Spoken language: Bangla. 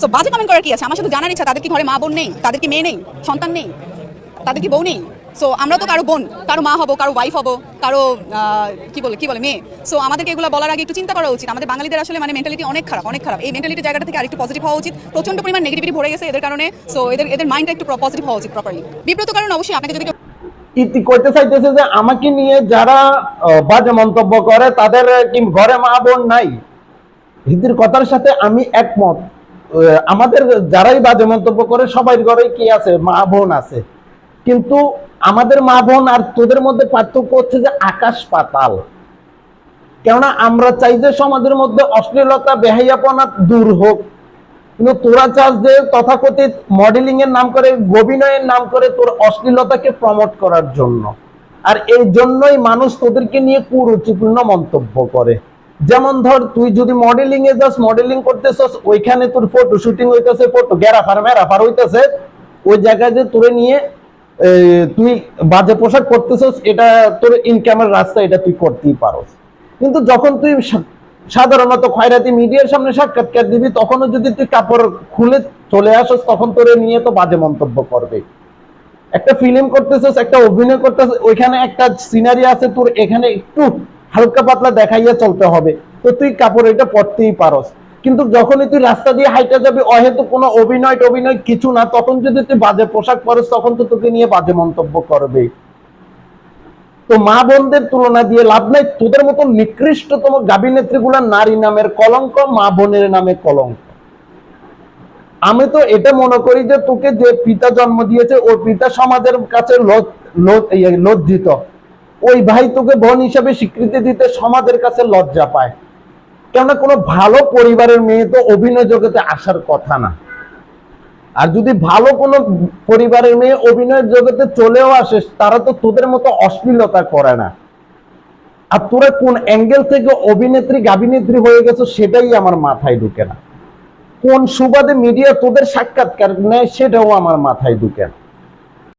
সো বাজে কমেন্ট করার কি আছে? আমার শুধু জানার ইচ্ছা তাদের কি ঘরে মা বোন নেই, তাদের কি মেয়ে নেই, সন্তান নেই, তাদের কি বউ নেই? সো আমরা তো কারো বোন, কারো মা হবো, কারো ওয়াইফ হবো, কারো কি বলে মেয়ে। সো আমাদেরকে এগুলো বলার আগে একটু চিন্তা করা উচিত। আমাদের বাঙালিদের আসলে মানে মেন্টালিটি অনেক খারাপ, অনেক খারাপ। এই মেন্টালিটি জায়গাটা থেকে আরেকটু পজিটিভ হওয়া উচিত। প্রচন্ড পরিমাণ নেগেটিভিটি ভরে গেছে এদের কারণে। সো এদের মাইন্ডটা একটু পজিটিভ হওয়া উচিত প্রপারলি। বিব্রত কারণ অবশ্যই আপনাকে যদি ইতি করতে চাইতেছে যে আমাকে নিয়ে যারা বাজে মন্তব্য করে তাদের কি ঘরে মা বোন নাই? হিন্দির কথার সাথে আমি একমত। আমাদের যারাই বাজে মন্তব্য করে সবাই ঘরে কি আছে? মা বোন আছে। কিন্তু আমাদের মা বোন আর তোদের মধ্যে পার্থক্য হচ্ছে যে আকাশ পাতাল। কেননা আমরা চাই যে সমাজের মধ্যে অশ্লীলতা বেহাইয়াপনা দূর হোক, কিন্তু তোরা চাস যে তথাকথিত মডেলিং এর নাম করে, অভিনয়ের নাম করে তোর অশ্লীলতাকে প্রমোট করার জন্য। আর এই জন্যই মানুষ তোদেরকে নিয়ে কুরুচিপূর্ণ মন্তব্য করে। যেমন ধর, তুই যদি মডেলিং এ যাস, মডেলিং করতেছস, ওইখানে তোর ফটো শুটিং হইতেছে, ফটো গ্যারাফার হইতেছে, ওই জায়গায় যে তোরে নিয়ে তুই বাজে পোশাক করতেছস, এটা তোর ইনকামের রাস্তা, এটা তুই করতেই পারস। কিন্তু যখন তুই সাধারণত খয়রাতি মিডিয়ার সামনে সাক্ষাৎকার দিবি, তখনও যদি তুই কাপড় খুলে চলে আসস, তখন তোরে নিয়ে তো বাজে মন্তব্য করবে। একটা ফিল্ম করতেছস, একটা অভিনয় করতেছস, ওইখানে একটা সিনারি আছে, তোর এখানে একটু হালকা পাতলা দেখাইয়া চলতে হবে, তো তুই কাপড় এটা পরতেই পারস। কিন্তু যখনই তুই রাস্তা দিয়ে হাইটা যাবি, অহেতু কোনো অভিনয় কিছু না, তখন যদি তুই বাজে পোশাক পরস, তখন তো তোকে নিয়ে বাজে মন্তব্য করবে। তো মা বোনদের তুলনা দিয়ে লাভ নাই। তোদের মতো নিকৃষ্টতম গাবি নেত্রীগুলা নারী নামের কলঙ্ক, মা বোনের নামে কলঙ্ক। আমি তো এটা মনে করি যে তোকে যে পিতা জন্ম দিয়েছে, ওই পিতা সমাজের কাছে লজ্জিত। ওই ভাই তোকে বোন হিসাবে স্বীকৃতি দিতে সমাজের কাছে লজ্জা পায়। কেননা কোনো ভালো পরিবারের মেয়ে তো অভিনয় জগতে আসার কথা না। আর যদি ভালো কোনো পরিবারের মেয়ে অভিনয়ের জগতে চলেও আসে, তারা তো তোদের মতো অশ্লীলতা করে না। আর তোরা কোন অ্যাঙ্গেল থেকে অভিনেত্রী গাবিনেত্রী হয়ে গেছো, সেটাই আমার মাথায় ঢুকে না। কোন সুবাদে মিডিয়া তোদের সাক্ষাৎকার নেয়, সেটাও আমার মাথায় ঢুকে না।